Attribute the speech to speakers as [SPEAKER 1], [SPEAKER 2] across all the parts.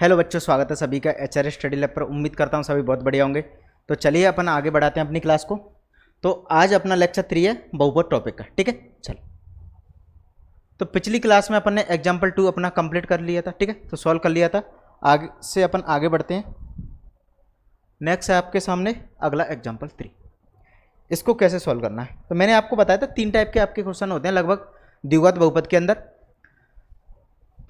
[SPEAKER 1] Hello बच्चों, स्वागत है सभी का एचआरएस स्टडी लैब पर। उम्मीद करता हूँ सभी बहुत बढ़िया होंगे। तो चलिए अपन आगे बढ़ाते हैं अपनी क्लास को। तो आज अपना लेक्चर 3 है बहुपद टॉपिक का, ठीक है। चलो, तो पिछली क्लास में अपन ने एग्जाम्पल 2 अपना कंप्लीट कर लिया था, ठीक है, तो सॉल्व कर लिया था। आगे से अपन आगे बढ़ते हैं। नेक्स्ट है आपके सामने अगला एग्जाम्पल 3। इसको कैसे सॉल्व करना है, तो मैंने आपको बताया था 3 टाइप के आपके क्वेश्चन होते हैं लगभग द्विघात बहुपद के अंदर।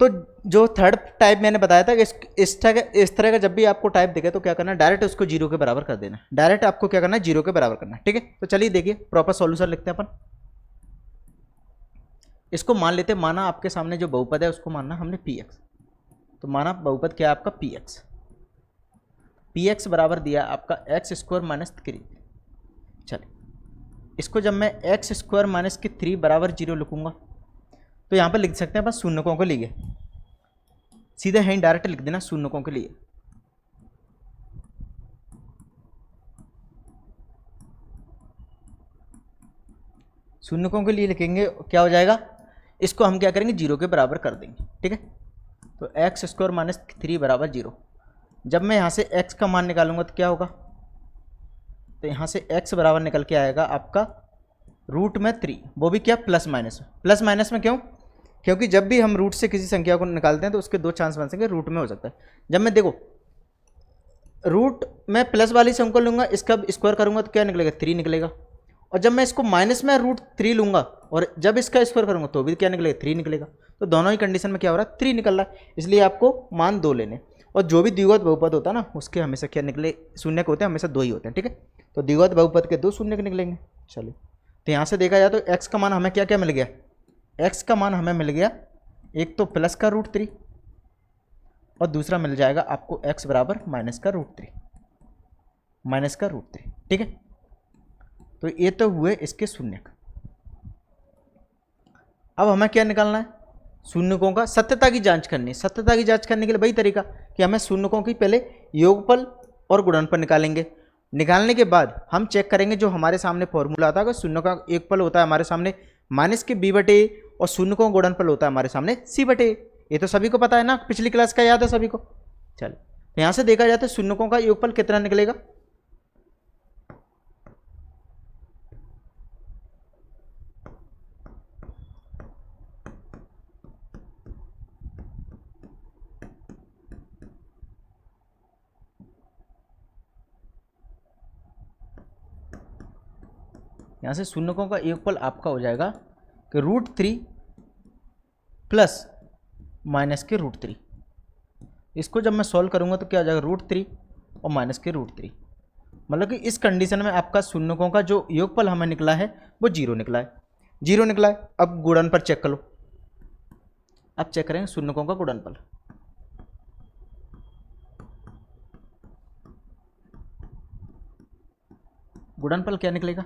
[SPEAKER 1] तो जो थर्ड टाइप मैंने बताया था कि इस तरह का जब भी आपको टाइप दिखे तो क्या करना है, डायरेक्ट उसको जीरो के बराबर कर देना। डायरेक्ट आपको क्या करना है, जीरो के बराबर करना है, ठीक है। तो चलिए देखिए, प्रॉपर सॉल्यूशन लिखते हैं अपन। इसको मान लेते हैं, माना आपके सामने जो बहुपद है उसको मानना हमने पी एक्स। तो माना बहुपद क्या है आपका पी एक्स। पी एक्स बराबर दिया आपका एक्स स्क्वायर माइनस 3। चलिए, इसको जब मैं एक्स स्क्वायर माइनस की 3 बराबर जीरो लिखूंगा तो यहाँ पर लिख सकते हैं अपन शून्यकों के लिए। सीधे है डायरेक्ट लिख देना शून्यकों के लिए। शून्यकों के लिए लिखेंगे, क्या हो जाएगा, इसको हम क्या करेंगे, जीरो के बराबर कर देंगे, ठीक है। तो एक्स स्क्वायर माइनस 3 बराबर जीरो। जब मैं यहाँ से एक्स का मान निकालूंगा तो क्या होगा, तो यहाँ से एक्स बराबर निकल के आएगा आपका रूट में 3, वो भी क्या प्लस माइनस में। प्लस माइनस में क्यों, क्योंकि जब भी हम रूट से किसी संख्या को निकालते हैं तो उसके 2 चांस बन सकेंगे, रूट में हो सकता है। जब मैं देखो रूट में प्लस वाली संख्या लूंगा, इसका स्क्वायर करूंगा तो क्या निकलेगा, 3 निकलेगा। और जब मैं इसको माइनस में रूट 3 लूंगा और जब इसका स्क्वायर करूंगा तो भी क्या निकलेगा, 3 निकलेगा। तो दोनों ही कंडीशन में क्या हो रहा है, 3 निकल रहा है। इसलिए आपको मान 2 लेने। और जो भी द्विघात बहुपद होता है ना, उसके हमेशा क्या निकले, शून्य होते हैं, हमेशा 2 ही होते हैं, ठीक है। तो द्विघात बहुपद के 2 शून्य निकलेंगे। चलिए, तो यहाँ से देखा जाए तो एक्स का मान हमें क्या क्या मिल गया, एक्स का मान हमें मिल गया एक तो प्लस का रूट 3 और दूसरा मिल जाएगा आपको एक्स बराबर माइनस का रूट 3, माइनस का रूट 3, ठीक है। तो ये तो हुए इसके शून्यक। अब हमें क्या निकालना है, शून्यकों का सत्यता की जांच करनी है। सत्यता की जांच करने के लिए वही तरीका कि हमें शून्यकों की पहले योगफल और गुणनफल निकालेंगे। निकालने के बाद हम चेक करेंगे जो हमारे सामने फॉर्मूला आता है, अगर शून्य का योगफल होता है हमारे सामने माइनस के बी बटे और शून्यकों का गुणनफल होता है हमारे सामने सी बटे। ये तो सभी को पता है ना, पिछली क्लास का याद है सभी को। चलो, तो यहाँ से देखा जाए तो शून्यकों का योगफल कितना निकलेगा, यहाँ से शून्यकों का योगफल आपका हो जाएगा कि रूट 3 प्लस माइनस के रूट 3। इसको जब मैं सॉल्व करूंगा तो क्या हो जाएगा, रूट 3 और माइनस के रूट 3। मतलब कि इस कंडीशन में आपका शून्यकों का जो योगफल हमें निकला है वो जीरो निकला है, जीरो निकला है। अब गुणन पर चेक कर लो। अब चेक करेंगे शून्यकों का गुणनफल। गुणनफल क्या निकलेगा,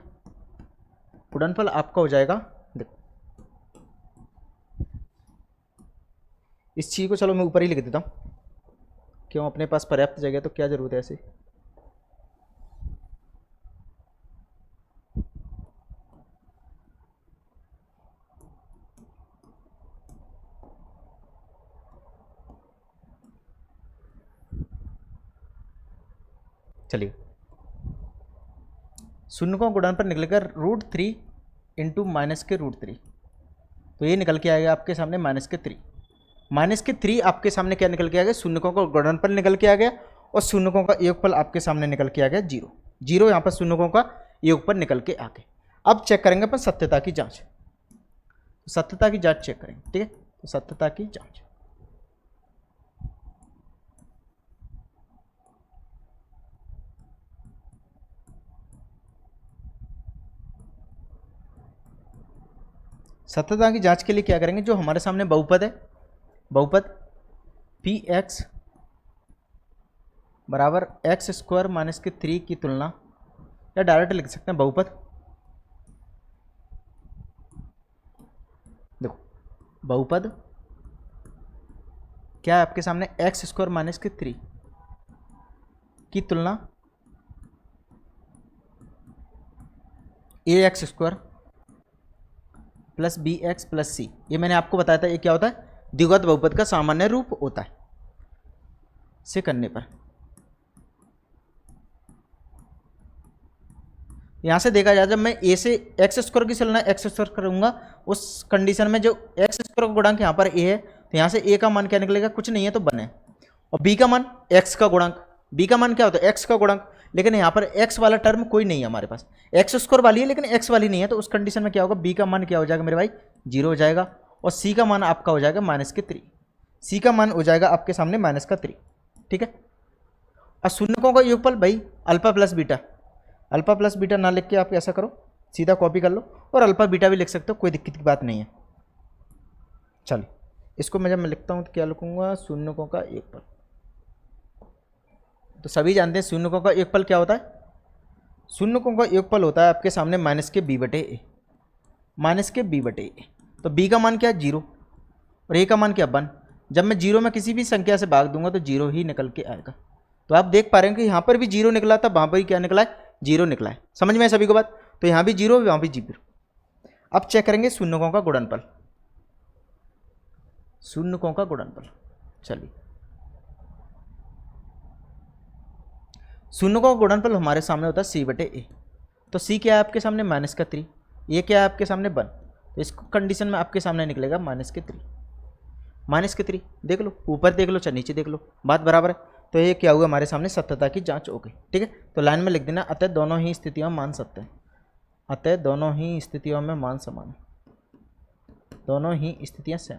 [SPEAKER 1] गुणनफल आपका हो जाएगा, देखो इस चीज को चलो मैं ऊपर ही लिख देता हूं, क्यों, अपने पास पर्याप्त जगह तो क्या जरूरत है ऐसे। चलिए, शून्यकों गुणनफल निकलेगा रूट 3 इंटू माइनस के रूट 3। तो ये निकल के आएगा आपके सामने माइनस के 3। माइनस के 3 आपके सामने क्या निकल के आ गया, शून्यकों का गुणनफल निकल के आ गया और शून्यकों का योगफल आपके सामने निकल के आ गया जीरो। जीरो यहाँ पर शून्यकों का योगफल निकल के आ गया। अब चेक करेंगे अपन सत्यता की जांच। सत्यता की जांच चेक करेंगे, ठीक है। तो सत्यता की जांच, सत्यता की जांच के लिए क्या करेंगे, जो हमारे सामने बहुपद है, बहुपद पी एक्स बराबर एक्स स्क्वायर माइनस के 3 की तुलना, या डायरेक्ट लिख सकते हैं बहुपद, देखो बहुपद क्या है आपके सामने, एक्स स्क्वायर माइनस के 3 की तुलना A X square plus B X plus C. ये मैंने आपको बताया था, ये क्या होता है, द्विघात बहुपद का सामान्य रूप होता है। से करने पर, यहाँ से देखा जाए जब मैं ए से एक्स स्क्वायर की तुलना एक्स स्क्वायर करूँगा उस कंडीशन में जो एक्स स्क्वायर का गुणांक यहाँ पर ए है तो यहाँ से ए का मान क्या निकलेगा, कुछ नहीं है तो वन है, और बी का मान एक्स का गुणांक, बी का मान क्या होता है एक्स का गुणांक, लेकिन यहाँ पर एक्स वाला टर्म कोई नहीं है हमारे पास, एक्स स्क्वायर वाली है लेकिन एक्स वाली नहीं है, तो उस कंडीशन में क्या होगा, बी का मान क्या हो जाएगा मेरे भाई 0 हो जाएगा, और सी का मान आपका हो जाएगा -3, सी का मान हो जाएगा आपके सामने -3, ठीक है। और शून्यकों का योगफल भाई alpha plus beta, alpha plus beta ना लिख के आप ऐसा करो सीधा कॉपी कर लो, और अल्फा बीटा भी लिख सकते हो, कोई दिक्कत की बात नहीं है। चलिए इसको मैं जब मैं लिखता हूँ तो क्या लिखूँगा, शून्यकों का योगफल, तो सभी जानते हैं शून्यकों का योगफल क्या होता है, शून्यकों का योगफल होता है आपके सामने -b/a, -b/a, तो b का मान क्या है 0 और a का मान क्या 1, जब मैं 0 में किसी भी संख्या से भाग दूंगा तो 0 ही निकल के आएगा, तो आप देख पा रहे हैं कि यहाँ पर भी 0 निकला था, वहाँ पर भी क्या निकला है 0 निकला है, समझ में है सभी को बात, तो यहाँ भी 0 वहाँ भी 0। अब चेक करेंगे शून्यकों का गुणनफल, शून्यकों का गुणनफल, चलिए शून्यकों का गुणनफल हमारे सामने होता है c/a, तो c क्या है आपके सामने -3, ये क्या है आपके सामने 1, तो इस कंडीशन में आपके सामने निकलेगा -3 देख लो, ऊपर देख लो चाहे नीचे देख लो, बात बराबर है, तो ये क्या हुआ हमारे सामने सत्यता की जांच हो गई, ठीक है। तो लाइन में लिख देना अतः दोनों ही स्थितियों में मान सत्य है, अतः दोनों ही स्थितियों में मान समान, दोनों ही स्थितियां सेम,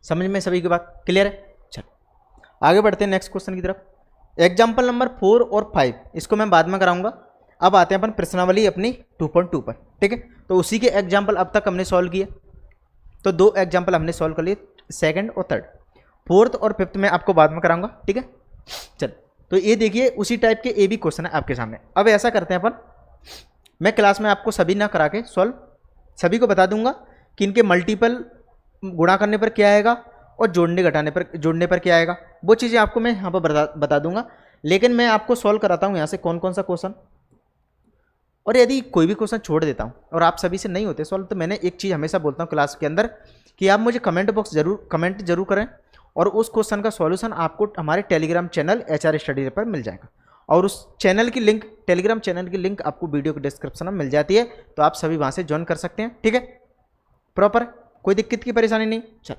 [SPEAKER 1] समझ में सभी की बात क्लियर है। चलो आगे बढ़ते हैं नेक्स्ट क्वेश्चन की तरफ। एग्जाम्पल नंबर 4 और 5 इसको मैं बाद में कराऊंगा, अब आते हैं अपन प्रश्नावली अपनी 2.2 पर, ठीक है। तो उसी के एग्जाम्पल अब तक हमने सॉल्व किए, तो 2 एग्जाम्पल हमने सॉल्व कर लिए, सेकंड और थर्ड, फोर्थ और फिफ्थ में आपको बाद में कराऊंगा, ठीक है। चल तो ये देखिए उसी टाइप के ए भी क्वेश्चन है आपके सामने। अब ऐसा करते हैं अपन, मैं क्लास में आपको सभी ना करा के सॉल्व सभी को बता दूंगा कि इनके मल्टीपल गुणा करने पर क्या आएगा और जोड़ने पर क्या आएगा, वो चीज़ें आपको मैं यहाँ पर बता दूंगा, लेकिन मैं आपको सॉल्व कराता हूँ यहाँ से कौन कौन सा क्वेश्चन, और यदि कोई भी क्वेश्चन छोड़ देता हूँ और आप सभी से नहीं होते सॉल्व, तो मैंने एक चीज़ हमेशा बोलता हूँ क्लास के अंदर कि आप मुझे कमेंट जरूर करें, और उस क्वेश्चन का सॉल्यूशन आपको हमारे टेलीग्राम चैनल HR स्टडी पर मिल जाएगा, और उस चैनल की लिंक, टेलीग्राम चैनल की लिंक आपको वीडियो के डिस्क्रिप्शन में मिल जाती है, तो आप सभी वहाँ से ज्वाइन कर सकते हैं, ठीक है। प्रॉपर कोई दिक्कत की परेशानी नहीं। चल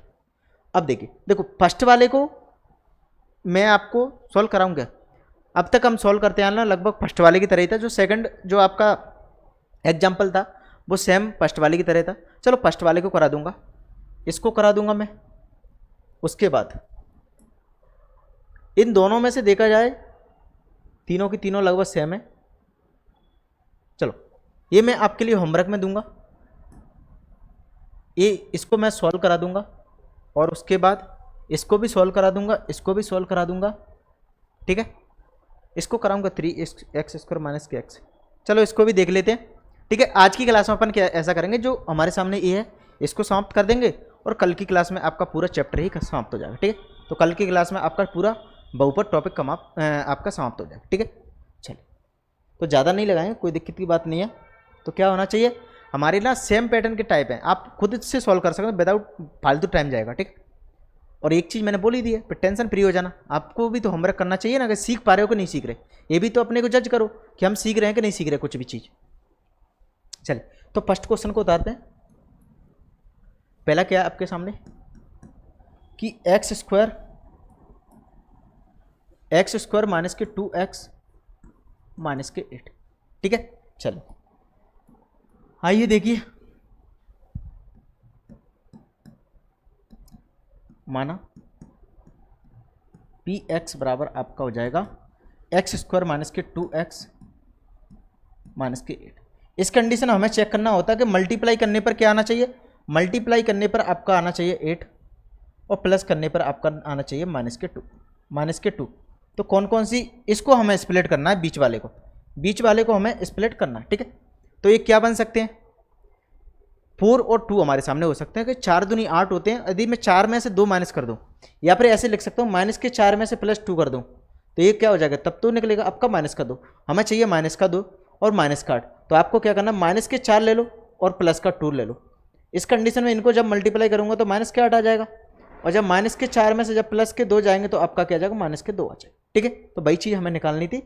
[SPEAKER 1] अब देखो फर्स्ट वाले को मैं आपको सॉल्व कराऊंगा, अब तक हम सॉल्व करते हैं ना लगभग फर्स्ट वाले की तरह ही था, जो सेकंड जो आपका एग्जाम्पल था वो सेम फर्स्ट वाले की तरह था। चलो फर्स्ट वाले को करा दूंगा, इसको करा दूंगा मैं, उसके बाद इन दोनों में से देखा जाए तीनों की तीनों लगभग सेम है। चलो ये मैं आपके लिए होमवर्क में दूंगा, ये इसको मैं सॉल्व करा दूंगा, और उसके बाद इसको भी सॉल्व करा दूंगा, इसको भी सॉल्व करा दूंगा, ठीक है। इसको कराऊंगा 3x² - kx। चलो इसको भी देख लेते हैं, ठीक है। आज की क्लास में अपन क्या ऐसा करेंगे, जो हमारे सामने ये है इसको समाप्त कर देंगे, और कल की क्लास में आपका पूरा चैप्टर ही समाप्त हो जाएगा, ठीक है। तो कल की क्लास में आपका पूरा बहुपद टॉपिक आपका समाप्त हो जाएगा, ठीक है। चलिए तो ज़्यादा नहीं लगाएंगे, कोई दिक्कत की बात नहीं है। तो क्या होना चाहिए, हमारे ना सेम पैटर्न के टाइप हैं, आप खुद से सॉल्व कर सकते हैं विदाउट फालतू टाइम जाएगा, ठीक। और एक चीज़ मैंने बोली दी है, फिर टेंशन फ्री हो जाना, आपको भी तो होमवर्क करना चाहिए ना, कि सीख पा रहे हो कि नहीं सीख रहे, ये भी तो अपने को जज करो कि हम सीख रहे हैं कि नहीं सीख रहे कुछ भी चीज़। चलिए तो फर्स्ट क्वेश्चन को उतारते हैं। पहला क्या है आपके सामने कि x² - 2x - 8, ठीक है। चलो आइए देखिए, माना px बराबर आपका हो जाएगा x² - 2x - 8। इस कंडीशन हमें चेक करना होता है कि मल्टीप्लाई करने पर क्या आना चाहिए, मल्टीप्लाई करने पर आपका आना चाहिए 8, और प्लस करने पर आपका आना चाहिए -2। तो कौन कौन सी, इसको हमें स्प्लिट करना है, बीच वाले को हमें स्प्लिट करना है, ठीक है। तो ये क्या बन सकते हैं, 4 और 2 हमारे सामने हो सकते हैं कि 4 दूनी 8 होते हैं, यदि मैं 4 में से 2 माइनस कर दूं, या फिर ऐसे लिख सकता हूँ -4 में से +2 कर दूं, तो ये क्या हो जाएगा, तब तो निकलेगा। अब का माइनस का 2 हमें चाहिए, -2 और -8, तो आपको क्या करना, माइनस के 4 ले लो और प्लस का 2 ले लो। इस कंडीशन में इनको जब मल्टीप्लाई करूंगा तो माइनस के 8 आ जाएगा, और जब माइनस के 4 में से जब प्लस के 2 जाएंगे तो आपका क्या जाएगा, माइनस के 2 आ जाएगा। ठीक है, तो वही चीज़ हमें निकालनी थी,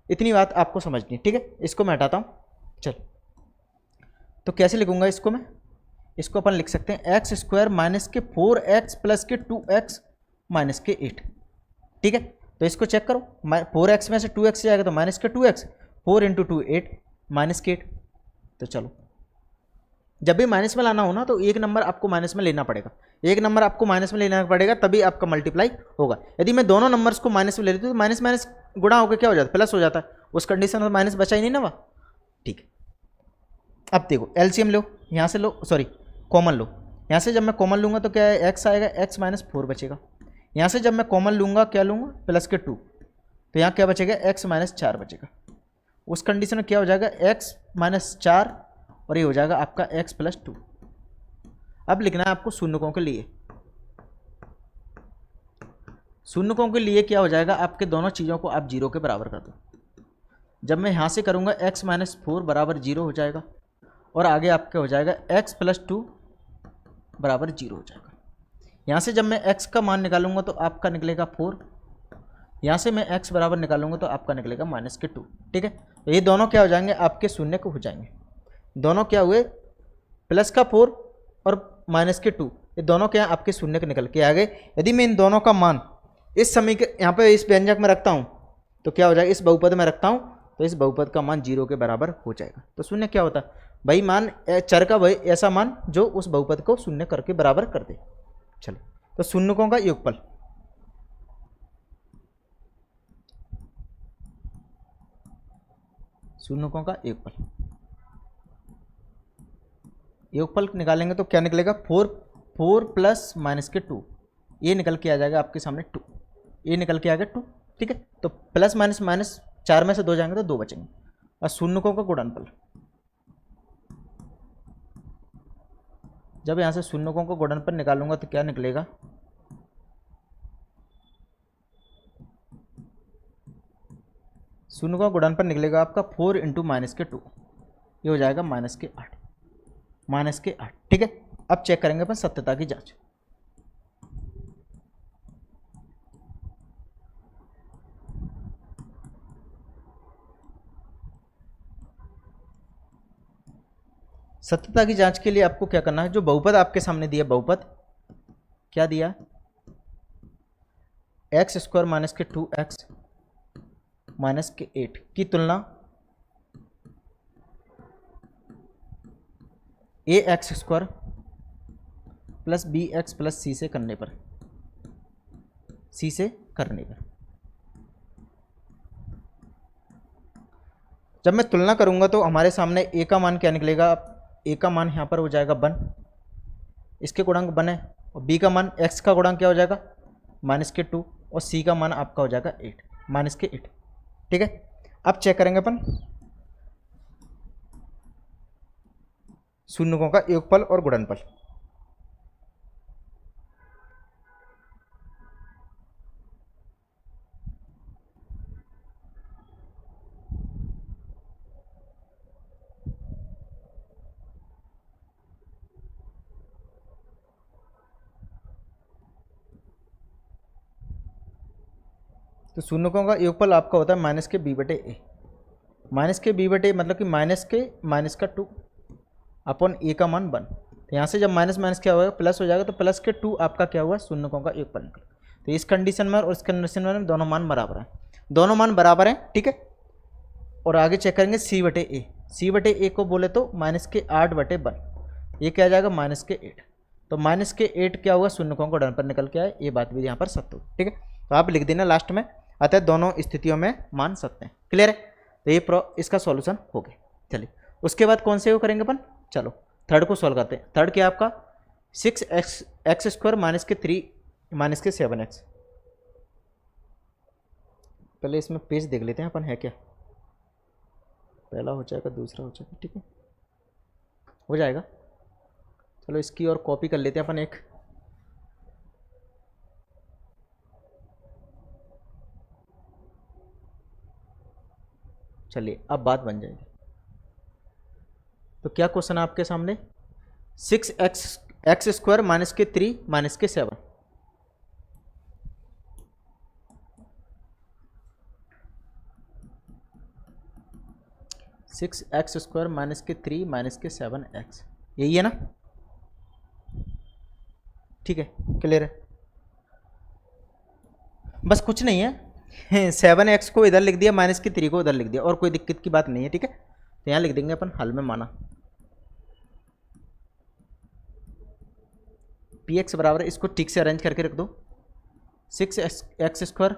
[SPEAKER 1] इतनी बात आपको समझनी है। ठीक है, इसको मैं हटाता हूँ। चल, तो कैसे लिखूंगा इसको मैं, इसको अपन लिख सकते हैं एक्स स्क्वायर माइनस के 4x प्लस के 2x माइनस के 8। ठीक है, तो इसको चेक करो, 4x में से 2x जाएगा तो माइनस के 2x, 4 इंटू 2 8 माइनस के 8। तो चलो, जब भी माइनस में लाना हो ना तो एक नंबर आपको माइनस में लेना पड़ेगा, एक नंबर आपको माइनस में लेना पड़ेगा, तभी आपका मल्टीप्लाई होगा। यदि मैं दोनों नंबर्स को माइनस में ले लेती हूँ तो माइनस माइनस गुणा होकर क्या हो जाता है, प्लस हो जाता है। उस कंडीशन में माइनस बचा ही नहीं ना वह। ठीक है, अब देखो एलसीएम लो, यहाँ से लो, सॉरी कॉमन लो। यहाँ से जब मैं कॉमन लूँगा तो क्या है, एक्स आएगा, एक्स माइनस 4 बचेगा। यहाँ से जब मैं कॉमन लूँगा क्या लूँगा, प्लस के 2, तो यहाँ क्या बचेगा, एक्स माइनस 4 बचेगा। उस कंडीशन में क्या हो जाएगा, एक्स माइनस 4 और ये हो जाएगा आपका एक्स प्लस 2। अब लिखना है आपको शून्यकों के लिए, शून्यकों के लिए क्या हो जाएगा, आपके दोनों चीज़ों को आप 0 के बराबर कर दो। जब मैं यहाँ से करूँगा एक्स माइनस 4 बराबर 0 हो जाएगा, और आगे आपका हो जाएगा एक्स प्लस 2 बराबर 0 हो जाएगा। यहाँ से जब मैं x का मान निकालूंगा तो आपका निकलेगा 4, यहाँ से मैं x बराबर निकालूंगा तो आपका निकलेगा माइनस के 2। ठीक है, तो ये दोनों क्या हो जाएंगे, आपके शून्य को हो जाएंगे। दोनों क्या हुए, प्लस का 4 और माइनस के 2, ये दोनों क्या है, आपके शून्य के निकल के आ गए। यदि मैं इन दोनों का मान इस समीकरण यहाँ पे इस व्यंजक में रखता हूँ तो क्या हो जाएगा, इस बहुपद में रखता हूँ तो इस बहुपद का मान 0 के बराबर हो जाएगा। तो शून्य क्या होता है भाई, मान चर का वही ऐसा मान जो उस बहुपद को शून्य करके बराबर कर दे। चलो, तो शून्यकों का योगफल, शून्यकों का योगफल, योगफल निकालेंगे तो क्या निकलेगा, 4 प्लस माइनस के 2, ये निकल के आ जाएगा आपके सामने 2, ये निकल के आ गया 2। ठीक है, तो प्लस माइनस माइनस 4 में से 2 जाएंगे तो 2 बचेंगे। और शून्यकों का गुणनफल, जब यहाँ से शून्यकों का गुणनफल निकालूंगा तो क्या निकलेगा, शून्य का गुणनफल निकलेगा आपका 4 इंटू माइनस के 2, ये हो जाएगा माइनस के 8, माइनस के 8। ठीक है, अब चेक करेंगे अपन सत्यता की जांच। सत्यता की जांच के लिए आपको क्या करना है, जो बहुपद आपके सामने दिया, बहुपद क्या दिया, एक्स स्क्वायर माइनस के 2x माइनस के 8 की तुलना A X square plus B X plus C से करने पर, सी से करने पर जब मैं तुलना करूंगा तो हमारे सामने ए का मान क्या निकलेगा, ए का मान यहाँ पर हो जाएगा 1, इसके गुणांक 1 है, और बी का मान एक्स का गुणांक क्या हो जाएगा माइनस के 2, और सी का मान आपका हो जाएगा 8 माइनस के 8। ठीक है, अब चेक करेंगे अपन शून्यकों का योगफल और गुणनफल। तो शून्यकों का योगफल आपका होता है माइनस के बी बटे ए, माइनस के बी बटे मतलब कि माइनस का 2 अपॉन ए का मान 1। तो यहाँ से जब माइनस माइनस क्या होगा, प्लस हो जाएगा, तो प्लस के 2 आपका क्या हुआ, शून्यकों का योगफल निकला। तो इस कंडीशन में और इस कंडीशन में दोनों मान बराबर हैं, दोनों मान बराबर हैं। ठीक है, और आगे चेक करेंगे सी बटे ए, सी बटे ए को बोले तो माइनस के 8 बटे 1, ये क्या आ जाएगा माइनस के 8। तो माइनस के 8 क्या हुआ, शून्यकों का गुणनफल निकल के आए, ये बात भी यहाँ पर सत्य हो। ठीक है, तो आप लिख देना लास्ट में, अतः दोनों स्थितियों में मान सत्य हैं। क्लियर है, तो ये इसका सॉल्यूशन हो गया। चलिए उसके बाद कौन से वो करेंगे अपन, चलो थर्ड को सॉल्व करते हैं। थर्ड क्या आपका 6x स्क्वायर माइनस के 3 माइनस के 7x। पहले इसमें पेज देख लेते हैं अपन है क्या, पहला हो जाएगा दूसरा हो जाएगा। ठीक है, हो जाएगा। चलो इसकी और कॉपी कर लेते हैं अपन एक, चलिए अब बात बन जाएगी। तो क्या क्वेश्चन है आपके सामने, 6x स्क्वायर माइनस के 3 माइनस के 7। सिक्स एक्स स्क्वायर माइनस के 3 माइनस के 7x, यही है ना? ठीक है, क्लियर है? बस कुछ नहीं है, 7x को इधर लिख दिया, माइनस की 3 को उधर लिख दिया, और कोई दिक्कत की बात नहीं है। ठीक है, तो यहाँ लिख देंगे अपन हल में माना px बराबर, इसको ठीक से अरेंज करके रख दो, 6x स्क्वायर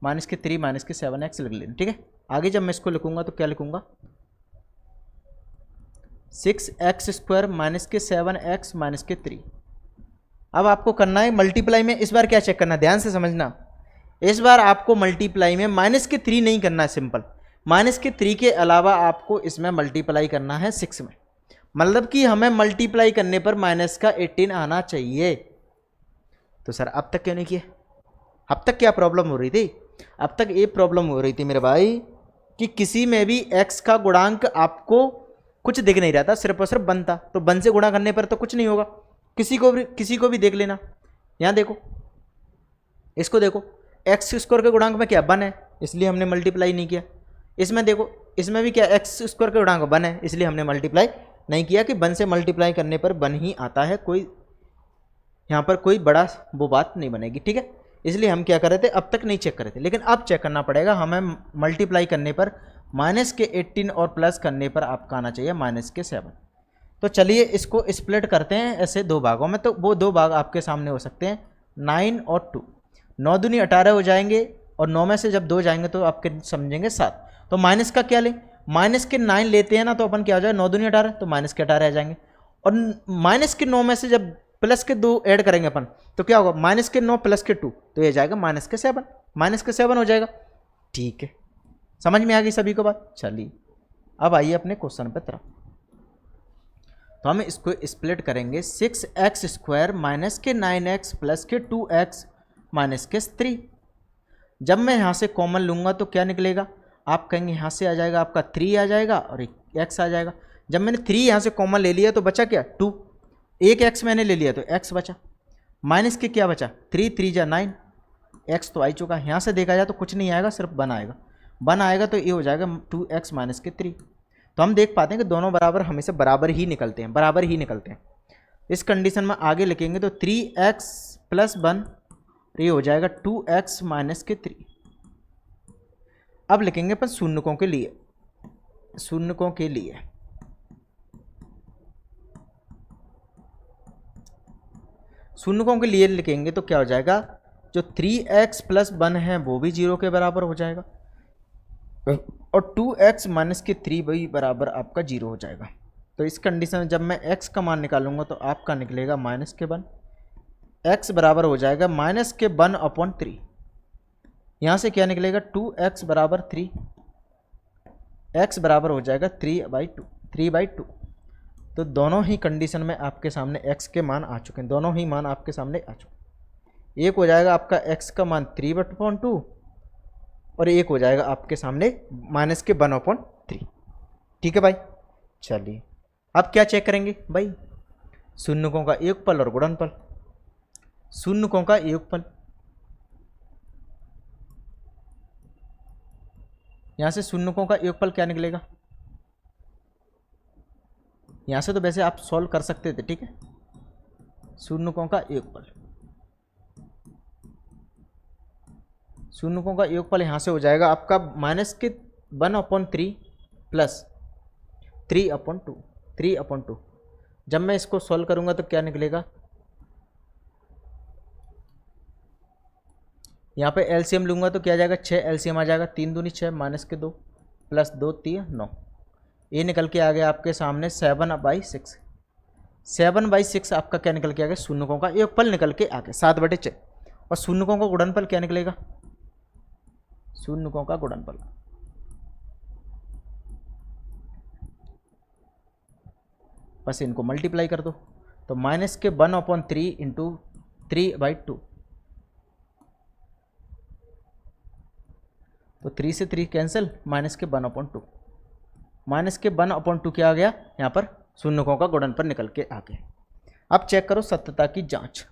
[SPEAKER 1] माइनस के 3 माइनस के 7x लिख लेना। ठीक है, आगे जब मैं इसको लिखूंगा तो क्या लिखूंगा, 6x स्क्वायर माइनस के 7x माइनस के 3। अब आपको करना है मल्टीप्लाई में, इस बार क्या चेक करना, ध्यान से समझना, इस बार आपको मल्टीप्लाई में माइनस के 3 नहीं करना है, सिंपल माइनस के 3 के अलावा आपको इसमें मल्टीप्लाई करना है 6 में, मतलब कि हमें मल्टीप्लाई करने पर माइनस का 18 आना चाहिए। तो सर अब तक क्यों नहीं किया, अब तक क्या प्रॉब्लम हो रही थी, अब तक ये प्रॉब्लम हो रही थी मेरे भाई कि किसी में भी x का गुणांक आपको कुछ दिख नहीं रहा था, सिर्फ और सिर्फ वन था, तो वन से गुणा करने पर तो कुछ नहीं होगा। किसी को भी देख लेना, यहाँ देखो, इसको देखो, एक्स स्क्वायर के गुणांक में क्या वन है, इसलिए हमने मल्टीप्लाई नहीं किया। इसमें देखो, इसमें भी क्या एक्स स्क्वायर के गुणांक वन है, इसलिए हमने मल्टीप्लाई नहीं किया कि वन से मल्टीप्लाई करने पर वन ही आता है, कोई यहाँ पर कोई बड़ा वो बात नहीं बनेगी। ठीक है, इसलिए हम क्या कर रहे थे, अब तक नहीं चेक कर रहे थे, लेकिन अब चेक करना पड़ेगा। हमें मल्टीप्लाई करने पर माइनस के 18 और प्लस करने पर आपका आना चाहिए माइनस के 7। तो चलिए इसको स्प्लिट करते हैं ऐसे दो भागों में, तो वो दो भाग आपके सामने हो सकते हैं 9 और 2। 9 दूनी 18 हो जाएंगे, और 9 में से जब 2 जाएंगे तो आपके समझेंगे 7। तो माइनस का क्या लें, माइनस के 9 लेते हैं ना, तो अपन क्या हो जाए, 9 दूनी 18, तो माइनस के 18 आ जाएंगे। और माइनस के 9 में से जब प्लस के 2 ऐड करेंगे अपन, तो क्या होगा, माइनस के 9 प्लस के 2, तो ये जाएगा माइनस के 7, माइनस के 7 हो जाएगा। ठीक है, समझ में आ गई सभी को बात। चलिए अब आइए अपने क्वेश्चन पे तरफ। तो हम इसको स्प्लिट करेंगे, 6x स्क्वायर माइनस के 9x प्लस के 2x माइनस के 3। जब मैं यहाँ से कॉमन लूँगा तो क्या निकलेगा, आप कहेंगे यहाँ से आ जाएगा आपका 3 आ जाएगा और एक x आ जाएगा। जब मैंने 3 यहाँ से कॉमन ले लिया तो बचा क्या, 2, एक x मैंने ले लिया तो x बचा, माइनस के क्या बचा, 3 3 जा 9, x तो आ ही चुका। यहाँ से देखा जाए तो कुछ नहीं आएगा, सिर्फ 1 आएगा, 1 आएगा तो ये हो जाएगा 2x माइनस के 3। तो हम देख पाते हैं कि दोनों बराबर हमेशा बराबर ही निकलते हैं, बराबर ही निकलते हैं। इस कंडीशन में आगे लिखेंगे तो 3x प्लस 1, ये हो जाएगा 2x माइनस के 3। अब लिखेंगे अपन शून्यकों के लिए, शून्यकों के लिए शून्यकों के लिए लिखेंगे तो क्या हो जाएगा, जो 3x प्लस 1 है वो भी 0 के बराबर हो जाएगा, और 2x माइनस के 3 भी बराबर आपका 0 हो जाएगा। तो इस कंडीशन में जब मैं x का मान निकालूंगा तो आपका निकलेगा माइनस के 1, x बराबर हो जाएगा माइनस के 1/3। यहाँ से क्या निकलेगा, 2x बराबर 3, x बराबर हो जाएगा 3/2। तो दोनों ही कंडीशन में आपके सामने x के मान आ चुके हैं, दोनों ही मान आपके सामने आ चुके हैं। एक हो जाएगा आपका x का मान 3/2 और एक हो जाएगा आपके सामने माइनस के 1/3। ठीक है भाई, चलिए अब क्या चेक करेंगे भाई, शून्यकों का योगफल और गुणनफल। शून्यकों का योगफल, यहाँ से शून्यकों का योगफल क्या निकलेगा, यहाँ से तो वैसे आप सॉल्व कर सकते थे। ठीक है, शून्यकों का योगफल, शून्यकों का योगफल यहाँ से हो जाएगा आपका माइनस के 1/3 प्लस 3/2। जब मैं इसको सॉल्व करूँगा तो क्या निकलेगा, यहाँ पे एलसीएम लूँगा तो क्या जाएगा, 6 एलसीएम आ जाएगा, 3 दूनी 6 माइनस के 2 प्लस 2 3 9, ये निकल के आ गया आपके सामने 7/6। 7/6 आपका क्या निकल के आ गया, शून्यकों का योगफल निकल के आ गया 7/6। और शून्यकों का गुणनफल क्या निकलेगा, शून्यकों का गुणनफल बस इनको मल्टीप्लाई कर दो, तो माइनस के 1/3 इंटू 3/2, तो 3 से 3 कैंसिल, माइनस के 1/2। माइनस के 1/2 क्या आ गया यहाँ पर, शून्यकों का गुणनफल निकल के आ गया। अब चेक करो सत्यता की जांच।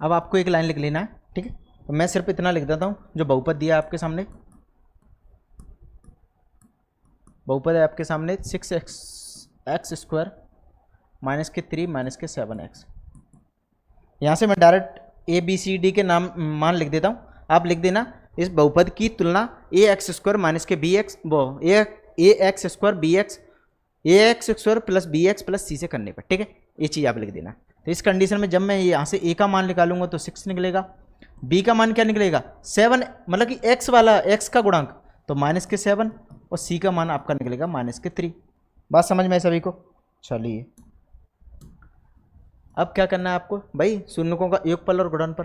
[SPEAKER 1] अब आपको एक लाइन लिख लेना है, ठीक है। तो मैं सिर्फ इतना लिख देता हूँ, जो बहुपद दिया है आपके सामने, बहुपद है आपके सामने 6x² माइनस के 3 माइनस के 7x। यहाँ से मैं direct A B C D के नाम मान लिख देता हूँ, आप लिख देना इस बहुपद की तुलना ax² माइनस के bx वो ax² bx ax² plus bx plus c से करने पर, ठीक है। ये चीज़ आप लिख देना। तो इस कंडीशन में जब मैं यहाँ से a का मान निकालूंगा तो 6 निकलेगा, b का मान क्या निकलेगा 7, मतलब कि x वाला x का गुणांक तो माइनस के 7 और c का मान आपका निकलेगा माइनस के 3। बात समझ में सभी को? चलिए अब क्या करना है आपको भाई, शून्यकों का योगफल और गुणनफल।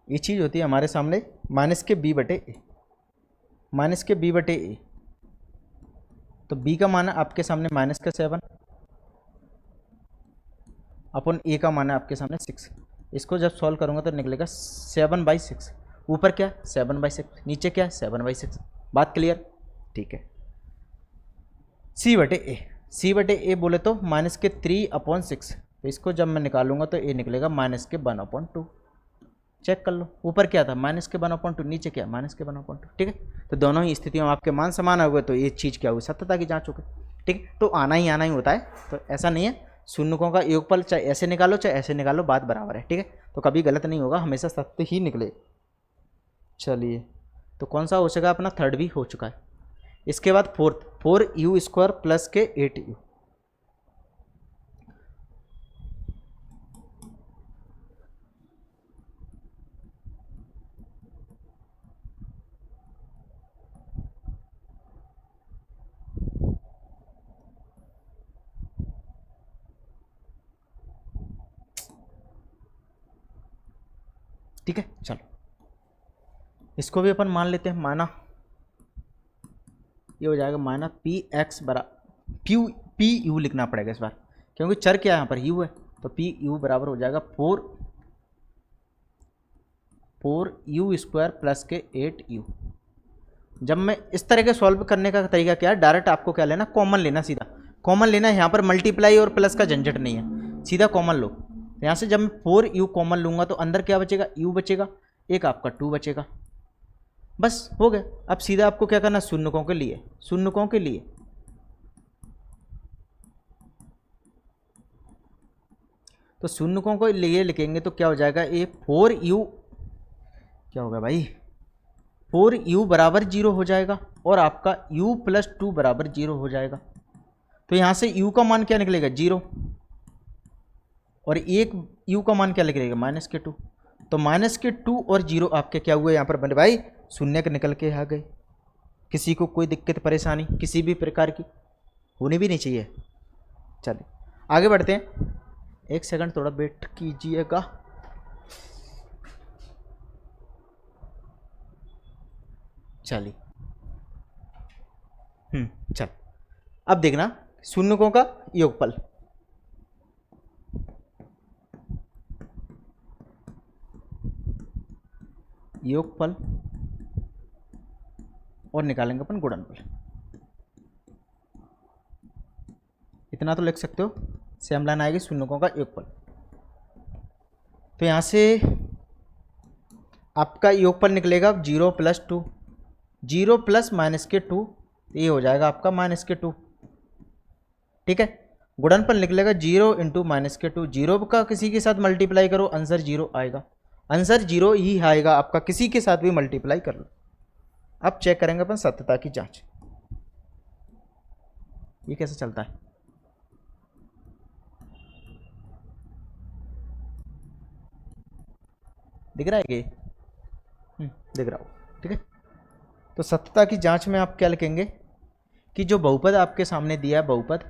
[SPEAKER 1] ये चीज़ होती है हमारे सामने माइनस के b बटे ए, माइनस के b बटे ए। तो b का मान है आपके सामने माइनस का 7 अपन a का मान है आपके सामने 6। इसको जब सॉल्व करूंगा तो निकलेगा 7/6। ऊपर क्या 7/6, नीचे क्या 7/6। बात क्लियर? ठीक है। c बटे ए, c बटे ए बोले तो माइनस के 3/6। तो इसको जब मैं निकालूंगा तो a निकलेगा माइनस के 1/2। चेक कर लो, ऊपर क्या था माइनस के 1/2, नीचे क्या माइनस के 1/2, ठीक है। तो दोनों ही स्थितियों में आपके मान समान हो गए तो ये चीज़ क्या हुई, सत्यता की जांच हो गई, ठीक है। तो आना ही होता है, तो ऐसा नहीं है शून्यकों का योगफल चाहे ऐसे निकालो चाहे ऐसे निकालो, बात बराबर है, ठीक है। तो कभी गलत नहीं होगा, हमेशा सत्य ही निकले। चलिए तो कौन सा हो चुका अपना, थर्ड भी हो चुका है। इसके बाद फोर्थ, 4u² प्लस के 8u। ठीक है, चलो इसको भी अपन मान लेते हैं, माना ये हो जाएगा माना px बराबर पी यू लिखना पड़ेगा इस बार, क्योंकि चर क्या है यहाँ पर u है। तो पी यू बराबर हो जाएगा 4u² प्लस के 8u। जब मैं इस तरह के सॉल्व करने का तरीका क्या है, डायरेक्ट आपको क्या लेना, कॉमन लेना, सीधा कॉमन लेना है। यहाँ पर मल्टीप्लाई और प्लस का झंझट नहीं है, सीधा कॉमन लो। यहाँ से जब मैं 4u कॉमन लूँगा तो अंदर क्या बचेगा, u बचेगा, एक आपका 2 बचेगा, बस हो गया। अब सीधा आपको क्या करना, शून्यकों के लिए, शून्यकों के लिए तो शून्यकों को लिए लिखेंगे तो क्या हो जाएगा, ये 4u क्या होगा भाई, 4u बराबर 0 हो जाएगा और आपका u प्लस 2 बराबर 0 हो जाएगा। तो यहाँ से u का मान क्या निकलेगा 0 और एक u का मान क्या निकलेगा माइनस के 2। तो माइनस के 2 और 0 आपके क्या हुए यहाँ पर बने भाई, शून्य के निकल के आ गए। किसी को कोई दिक्कत परेशानी किसी भी प्रकार की होनी भी नहीं चाहिए। चलिए आगे बढ़ते हैं, एक सेकंड थोड़ा वेट कीजिएगा। चलिए चल अब देखना शून्यकों का योगफल। योगफल और निकालेंगे अपन गुणनफल। इतना तो लिख सकते हो, सेम लाइन आएगी शून्यकों का योगफल। तो यहाँ से आपका योगफल निकलेगा 0 प्लस 2, 0 प्लस माइनस के 2, ये हो जाएगा आपका माइनस के 2, ठीक है। गुणनफल निकलेगा 0 इंटू माइनस के 2, 0 का किसी के साथ मल्टीप्लाई करो आंसर 0 आएगा, आंसर 0 ही आएगा आपका, किसी के साथ भी मल्टीप्लाई कर लो। अब चेक करेंगे अपन सत्यता की जांच, ये कैसे चलता है। दिख रहा है कि दिख रहा हो, ठीक है। तो सत्यता की जांच में आप क्या लिखेंगे कि जो बहुपद आपके सामने दिया है, बहुपद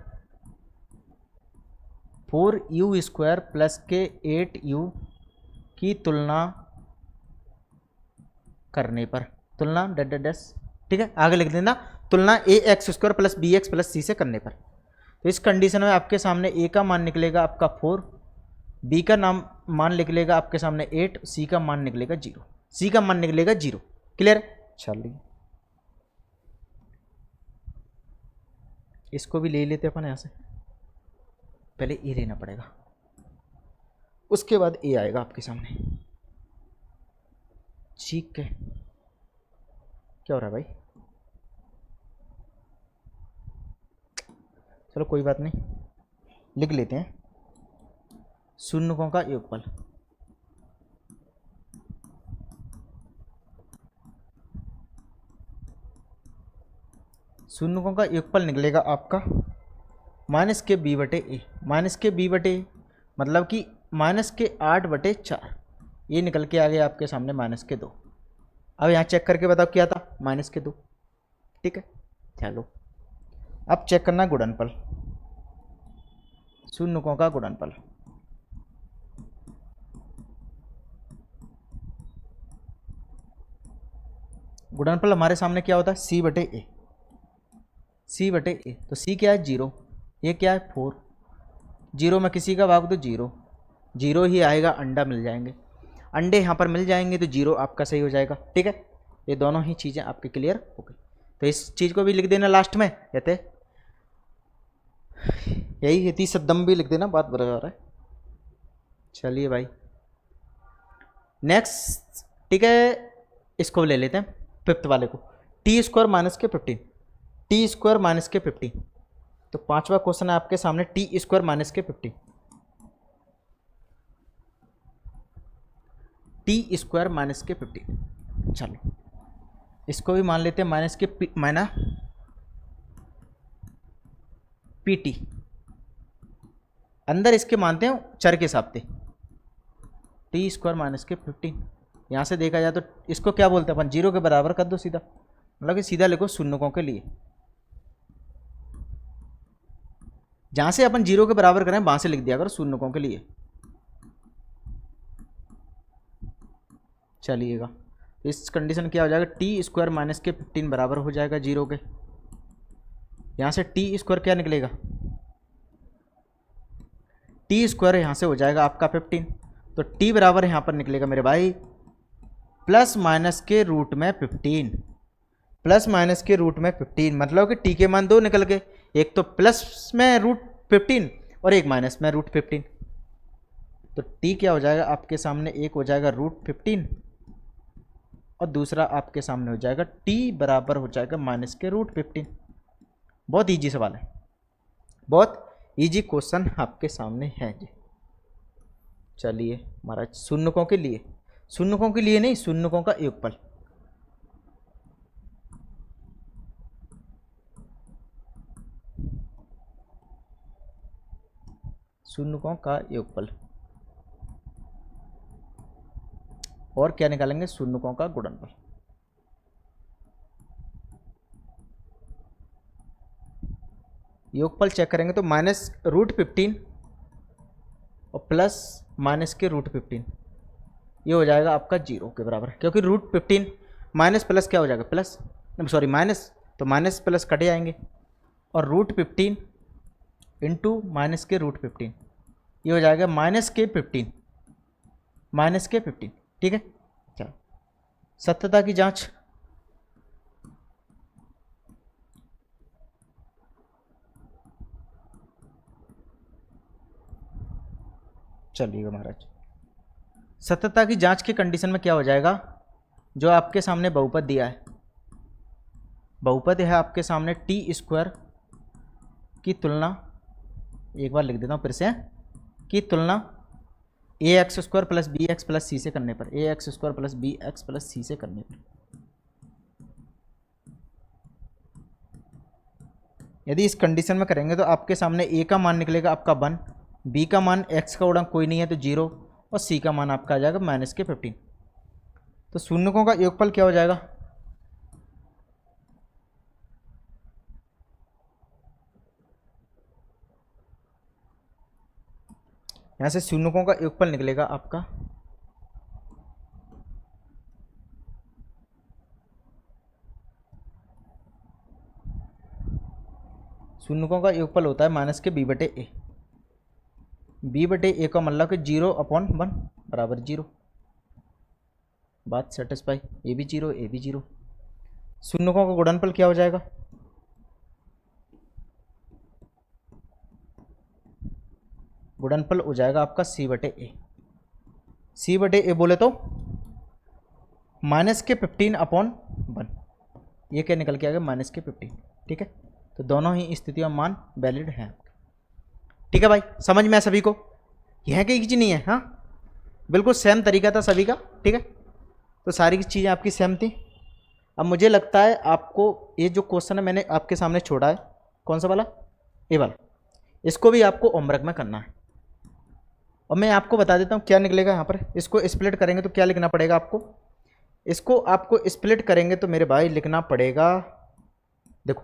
[SPEAKER 1] 4u² प्लस के 8u की तुलना करने पर, तुलना डैश डैश डैश, ठीक है, आगे लिख देना तुलना A X square plus B X plus C से करने पर। तो इस कंडीशन में आपके सामने ए का मान निकलेगा आपका 4, बी का मान निकलेगा आपके सामने 8, सी का मान निकलेगा 0, सी का मान निकलेगा 0। क्लियर? चलिए इसको भी ले लेते अपन यहाँ से, पहले ए लेना पड़ेगा, उसके बाद ए आएगा आपके सामने। ठीक है, क्या हो रहा है भाई? चलो कोई बात नहीं, लिख लेते हैं शून्यकों का योगफल। शून्यकों का योगफल निकलेगा आपका माइनस के बी बटे ए, माइनस के बी बटे ए मतलब कि माइनस के 8/4, ये निकल के आ गया आपके सामने माइनस के 2। अब यहाँ चेक करके बताओ क्या था, माइनस के 2। ठीक है, चलो अब चेक करना गुणनफल, शून्यकों का गुणनफल। गुणनफल हमारे सामने क्या होता है, सी बटे ए, सी बटे ए। तो सी क्या है 0, ये क्या है 4, 0 में किसी का भाग तो 0, 0 ही आएगा, अंडा मिल जाएंगे, अंडे यहाँ पर मिल जाएंगे तो 0 आपका सही हो जाएगा। ठीक है, ये दोनों ही चीज़ें आपके क्लियर हो गई। तो इस चीज़ को भी लिख देना लास्ट में, कहते यही है, सद्दम भी लिख देना, बात बराबर है। चलिए भाई नेक्स्ट, ठीक है, इसको ले लेते हैं फिफ्थ वाले को, टी स्क्वायर माइनस के 15, टी स्क्वायर माइनस के 15। तो पांचवा क्वेश्चन है आपके सामने टी स्क्वायर माइनस के 15, टी स्क्वायर माइनस के 15। चलो इसको भी मान लेते हैं माइनस के माइना पी टी, अंदर इसके मानते हैं चर के हिसाब से, टी स्क्वायर माइनस के 15। यहाँ से देखा जाए तो इसको क्या बोलते हैं अपन, 0 के बराबर कर दो सीधा, मतलब कि सीधा लिखो शून्यकों के लिए, जहाँ से अपन 0 के बराबर करें वहाँ से लिख दिया करो शून्यकों के लिए। चलिएगा इस कंडीशन क्या हो जाएगा, टी स्क्वायर माइनस के 15 बराबर हो जाएगा 0 के, यहाँ से टी स्क्वायर क्या निकलेगा, टी स्क्वायर यहाँ से हो जाएगा आपका 15, तो टी बराबर यहाँ पर निकलेगा मेरे भाई प्लस माइनस के रूट में 15, प्लस माइनस के रूट में 15, मतलब कि टी के मान दो निकल के, एक तो प्लस में रूट 15 और एक माइनस में रूट 15। तो टी क्या हो जाएगा आपके सामने, एक हो जाएगा रूट 15 और दूसरा आपके सामने हो जाएगा टी बराबर हो जाएगा माइनस के रूट 15। बहुत इजी सवाल है, बहुत इजी क्वेश्चन आपके सामने है जी। चलिए महाराज शून्यकों के लिए, शून्यकों के लिए नहीं, शून्यकों का योगफल, शून्यकों का योगफल, और क्या निकालेंगे, शून्यकों का गुणनफल। योगफल चेक करेंगे तो माइनस रूट 15 और प्लस माइनस के रूट 15, ये हो जाएगा आपका 0 के बराबर, क्योंकि रूट 15 माइनस प्लस क्या हो जाएगा, प्लस, सॉरी माइनस, तो माइनस प्लस कटे जाएंगे, और रूट 15 इंटू माइनस के रूट 15, ये हो जाएगा माइनस के 15, माइनस के 15। ठीक है, चलो सत्यता की जांच, चलिएगा महाराज, सत्यता की जांच के कंडीशन में क्या हो जाएगा, जो आपके सामने बहुपद दिया है, बहुपद है आपके सामने टी स्क्वायर की तुलना, एक बार लिख देता हूँ फिर से, की तुलना A X square plus B X plus C से करने पर, A X square plus B X plus C से करने पर। यदि इस कंडीशन में करेंगे तो आपके सामने ए का मान निकलेगा आपका 1, बी का मान एक्स का गुणक कोई नहीं है तो 0, और सी का मान आपका आ जाएगा माइनस के 15। तो शून्यकों का योगफल क्या हो जाएगा, यहाँ से शून्यकों का योगफल निकलेगा आपका शून्यकों का योगफल होता है माइनस के बी बटे ए। बी बटे ए का मतलब कि 0/1 बराबर 0। बात सेटिस्फाई, ए भी 0 ए भी 0। शून्यकों का गुणनफल क्या हो जाएगा? गुणनफल हो जाएगा आपका सी बटे ए। सी बटे ए बोले तो माइनस के 15/1। ये क्या निकल के आ गया? माइनस के 15। ठीक है, तो दोनों ही स्थितियों में मान वैलिड हैं। ठीक है भाई, समझ में है सभी को? यह कहीं चीज़ नहीं है, हाँ बिल्कुल सेम तरीका था सभी का। ठीक है, तो सारी की चीज़ें आपकी सेम थी। अब मुझे लगता है आपको ये जो क्वेश्चन है मैंने आपके सामने छोड़ा है, कौन सा वाला? ये वाला, इसको भी आपको होमवर्क में करना है। और मैं आपको बता देता हूँ क्या निकलेगा यहाँ पर। इसको स्प्लिट करेंगे तो क्या लिखना पड़ेगा आपको? इसको आपको स्प्लिट करेंगे तो मेरे भाई लिखना पड़ेगा, देखो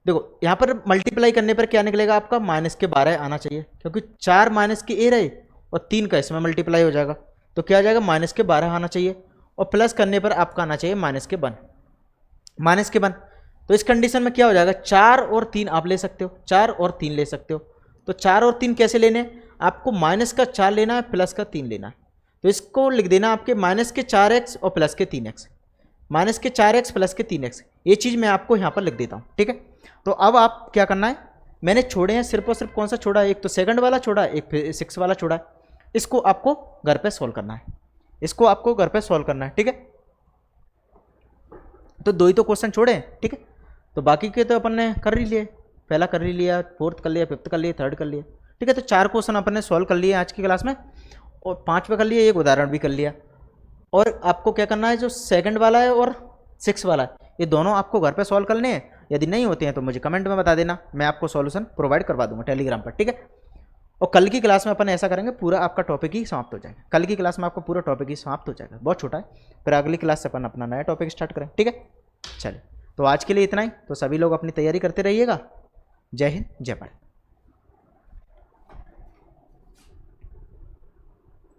[SPEAKER 1] देखो यहाँ पर मल्टीप्लाई करने पर क्या निकलेगा आपका? माइनस के 12 आना चाहिए, क्योंकि 4 माइनस के ए रहे और 3 का इसमें मल्टीप्लाई हो जाएगा, तो क्या आ जाएगा? माइनस के 12 आना चाहिए। और प्लस करने पर आपका आना चाहिए माइनस के 1। माइनस के 1, तो इस कंडीशन में क्या हो जाएगा? 4 और 3 आप ले सकते हो, 4 और 3 ले सकते हो। तो 4 और 3 कैसे लेने? आपको माइनस का 4 लेना है, प्लस का 3 लेना है। तो इसको लिख देना आपके माइनस के 4x और प्लस के 3x। माइनस के 4x प्लस के 3x, ये चीज़ मैं आपको यहाँ पर लिख देता हूँ। ठीक है, तो अब आप क्या करना है, मैंने छोड़े हैं सिर्फ और सिर्फ कौन सा छोड़ा है? एक तो सेकंड वाला छोड़ा है, एक फिर 6 वाला छोड़ा है। इसको आपको घर पे सॉल्व करना है, इसको आपको घर पे सॉल्व करना है। ठीक है, तो 2 ही तो क्वेश्चन छोड़े हैं। ठीक है, तो बाकी के तो अपन ने कर ही लिए, पहला कर ही लिया, फोर्थ कर लिया, फिफ्थ कर लिया, थर्ड कर लिया। ठीक है, तो 4 क्वेश्चन अपन ने सॉल्व कर लिए आज की क्लास में, और 5वां कर लिया, एक उदाहरण भी कर लिया। और आपको क्या करना है, जो सेकंड वाला है और 6 वाला है, ये दोनों आपको घर पे सॉल्व करने हैं। यदि नहीं होते हैं तो मुझे कमेंट में बता देना, मैं आपको सॉल्यूशन प्रोवाइड करवा दूंगा टेलीग्राम पर। ठीक है, और कल की क्लास में अपन ऐसा करेंगे, पूरा आपका टॉपिक ही समाप्त हो जाएगा। कल की क्लास में आपको पूरा टॉपिक ही समाप्त हो जाएगा, बहुत छोटा है। फिर अगली क्लास से अपन अपना नया टॉपिक स्टार्ट करें। ठीक है, चलिए, तो आज के लिए इतना ही। तो सभी लोग अपनी तैयारी करते रहिएगा। जय हिंद, जय भारत।